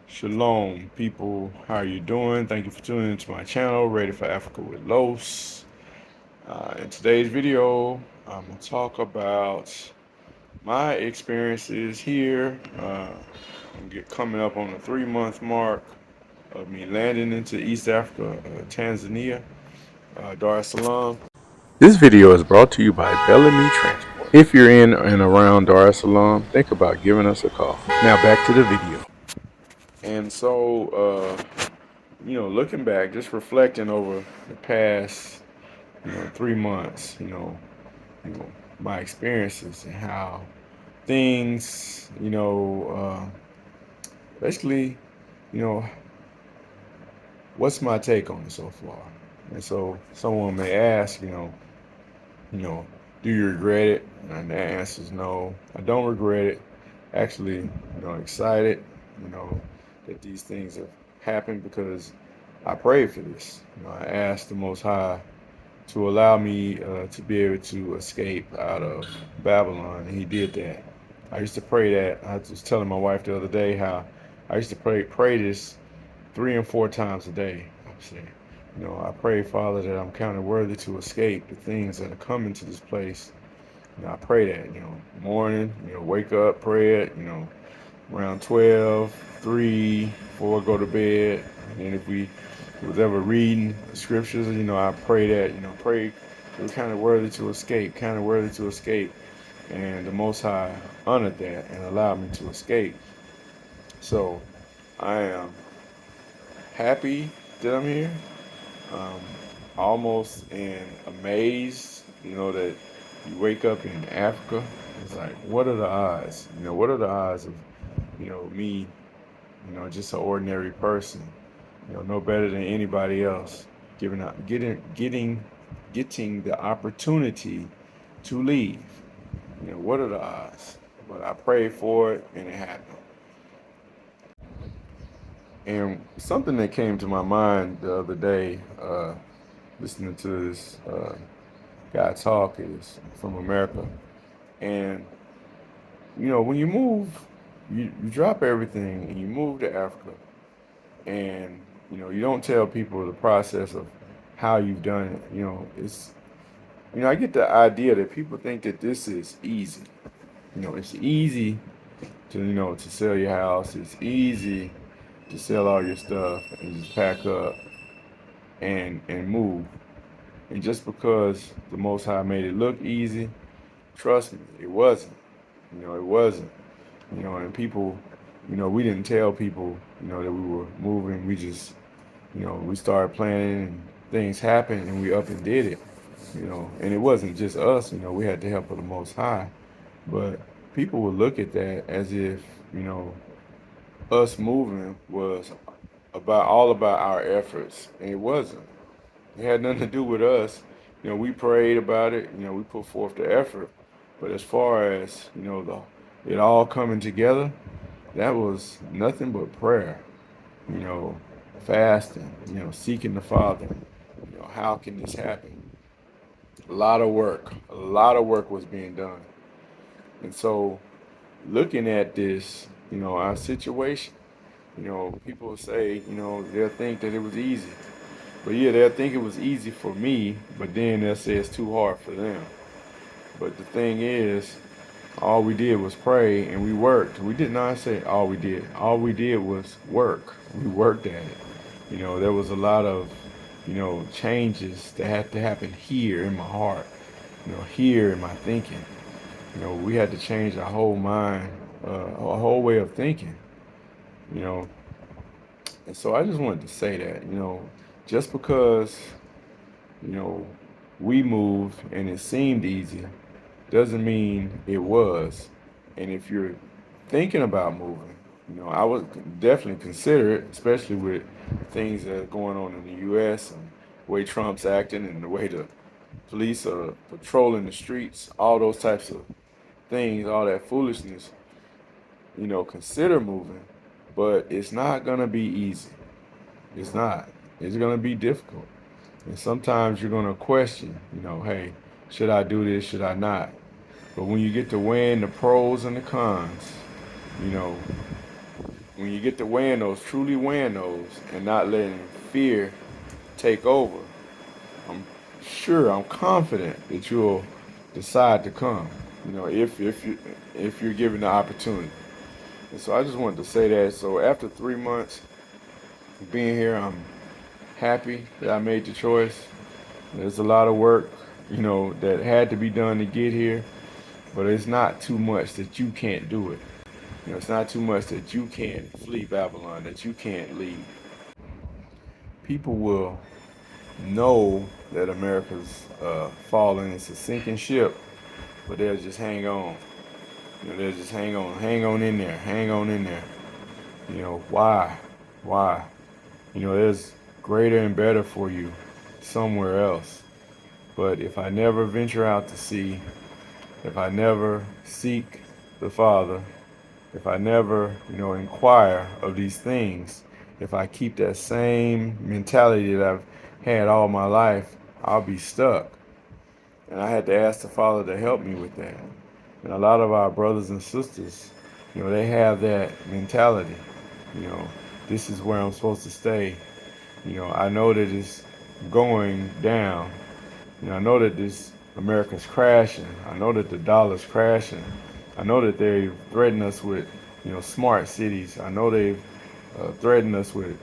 Shalom, people. How are you doing? Thank you for tuning into my channel, Ready for Africa with Los. In today's video, I'm going to talk about my experiences here. Coming up on the 3-month mark of me landing into East Africa, Tanzania, Dar es Salaam. This video is brought to you by Bellamy Transport. If you're in and around Dar es Salaam, think about giving us a call. Now back to the video. And so, looking back, just reflecting over the past, 3 months, my experiences and how things, basically, you know, what's my take on it so far? And so someone may ask, you know, do you regret it? And the answer is no. I don't regret it. Actually, excited, that these things have happened because I prayed for this. I asked the Most High to allow me to be able to escape out of Babylon, and He did that. I used to pray that. I was telling my wife the other day how I used to pray this 3 and 4 times a day. I'm saying, I pray, Father, that I'm counted worthy to escape the things that are coming to this place. I pray that, morning, wake up, pray it, around 12, 3, 4, go to bed. And if we was ever reading scriptures, I pray that, pray we're kind of worthy to escape, kind of worthy to escape. And the Most High honored that and allowed me to escape. So I am happy that I'm here. Um, Almost and amazed, that you wake up in Africa. It's like, what are the odds? What are the odds of, me, just an ordinary person, no better than anybody else, getting the opportunity to leave. What are the odds? But I prayed for it and it happened. And something that came to my mind the other day, listening to this guy talk, is from America. And, when you move, you drop everything and you move to Africa. And, you don't tell people the process of how you've done it. I get the idea that people think that this is easy. It's easy to sell your house. It's easy to sell all your stuff and just pack up and move. And just because the Most High made it look easy, trust me, it wasn't. It wasn't. And people, we didn't tell people, that we were moving. We just, we started planning and things happened and we up and did it. And it wasn't just us, we had the help of the Most High. But people would look at that as if, us moving was all about our efforts. And it wasn't. It had nothing to do with us. We prayed about it. We put forth the effort. But as far as it all coming together, that was nothing but prayer. You know, Fasting. Seeking the Father. How can this happen? A lot of work. A lot of work was being done. And so, looking at this, our situation, people say, they'll think that it was easy. But yeah, they'll think it was easy for me, but then they'll say it's too hard for them. But the thing is, all we did was pray and we worked. We did not say all we did. All we did was work. We worked at it. There was a lot of, changes that had to happen here in my heart, here in my thinking. We had to change our whole mind, our whole way of thinking, you know. And so I just wanted to say that, just because, you know, we moved and it seemed easy doesn't mean it was. And if you're thinking about moving, I would definitely consider it, especially with things that are going on in the U.S. and the way Trump's acting and the way the police are patrolling the streets, all those types of things, all that foolishness, consider moving. But it's not going to be easy. It's not. It's going to be difficult. And sometimes you're going to question, hey, should I do this? Should I not? But when you get to weighing the pros and the cons, you know, when you get to weighing those, truly weighing those, and not letting fear take over, I'm I'm confident that you'll decide to come. If you're given the opportunity. And so I just wanted to say that. So after 3 months of being here, I'm happy that I made the choice. There's a lot of work, that had to be done to get here, but it's not too much that you can't do it. It's not too much that you can't flee Babylon, that you can't leave. People will know that America's falling. It's a sinking ship, but they'll just hang on. They'll just hang on in there, hang on in there. Why? Why? There's greater and better for you somewhere else. But if I never venture out to sea, if I never seek the Father, if I never, inquire of these things, if I keep that same mentality that I've had all my life, I'll be stuck. And I had to ask the Father to help me with that. And a lot of our brothers and sisters, they have that mentality. You know, this is where I'm supposed to stay. I know that it's going down. I know that this America's crashing. I know that the dollar's crashing. I know that they've threatened us with, smart cities. I know they've threatened us with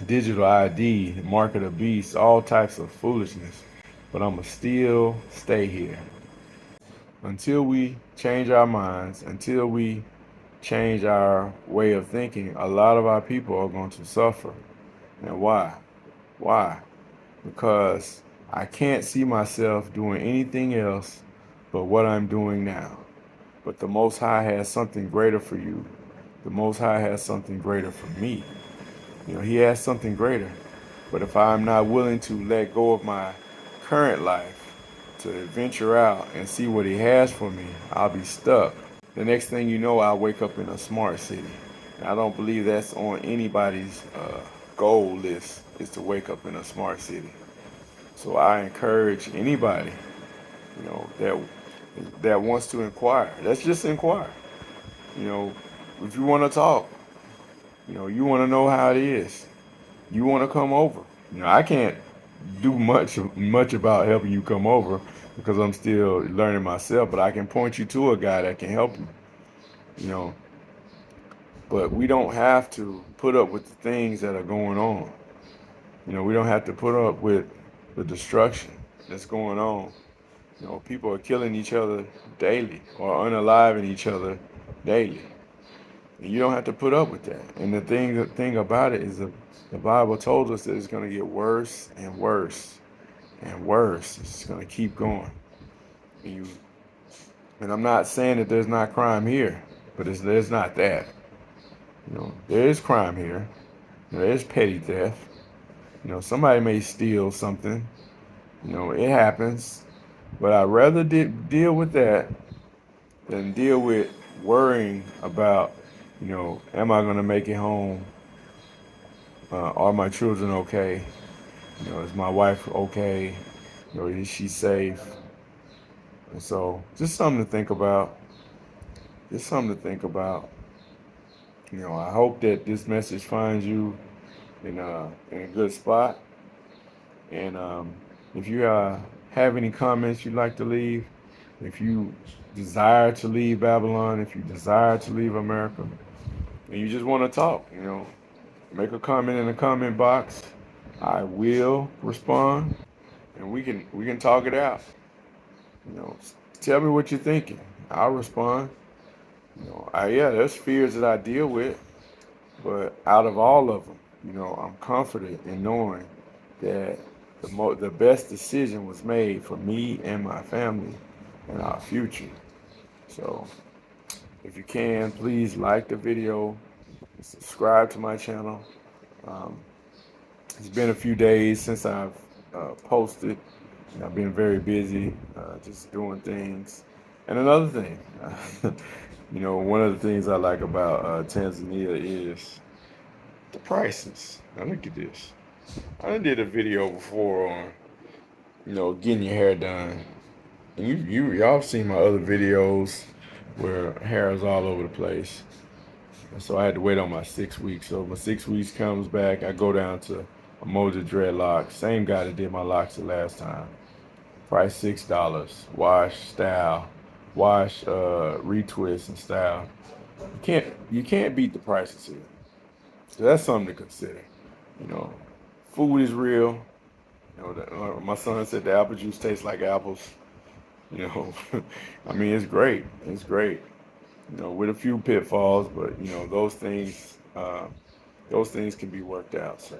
digital ID, market of beasts, all types of foolishness. But I'ma still stay here until we change our minds, until we change our way of thinking. A lot of our people are going to suffer. And why? Why? Because I can't see myself doing anything else but what I'm doing now. But the Most High has something greater for you. The Most High has something greater for me. He has something greater. But if I'm not willing to let go of my current life to venture out and see what He has for me, I'll be stuck. The next thing you know, I'll wake up in a smart city. And I don't believe that's on anybody's goal list, is to wake up in a smart city. So I encourage anybody, that wants to inquire. Let's just inquire. You know, if you want to talk, you want to know how it is. You want to come over. I can't do much about helping you come over because I'm still learning myself, but I can point you to a guy that can help you. You know, but we don't have to put up with the things that are going on. We don't have to put up with the destruction that's going on. People are killing each other daily or unaliving each other daily. And you don't have to put up with that. And the thing about it is the Bible told us that it's going to get worse and worse and worse. It's going to keep going. And I'm not saying that there's not crime here, but there's not that. There is crime here. There is petty theft. Somebody may steal something. It happens. But I'd rather deal with that than deal with worrying about, am I going to make it home? Are my children okay? Is my wife okay? Is she safe? And so, just something to think about. Just something to think about. I hope that this message finds you in a good spot. And if you have any comments you'd like to leave, if you desire to leave Babylon, if you desire to leave America, and you just want to talk, make a comment in the comment box. I will respond, and we can talk it out. Tell me what you're thinking. I'll respond. There's fears that I deal with, but out of all of them, I'm confident in knowing that the best decision was made for me and my family and our future. So, if you can, please like the video, subscribe to my channel. Um, it's been a few days since I've posted. I've been very busy, just doing things. And another thing, one of the things I like about Tanzania is the prices. Now look at this. I done did a video before on, getting your hair done. And y'all seen my other videos where hair is all over the place. And so I had to wait on my 6 weeks. So my 6 weeks comes back, I go down to a Moja dreadlock. Same guy that did my locks the last time. Price $6. Wash, style, wash, retwist and style. You can't beat the prices here. So that's something to consider. You know, food is real. My son said the apple juice tastes like apples. You know, I mean it's great. It's great. With a few pitfalls, but those things can be worked out. So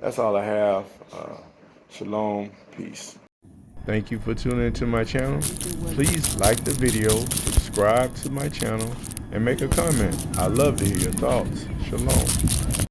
that's all I have. Shalom, peace. Thank you for tuning into my channel. Please like the video, subscribe to my channel, and make a comment. I love to hear your thoughts. Shalom.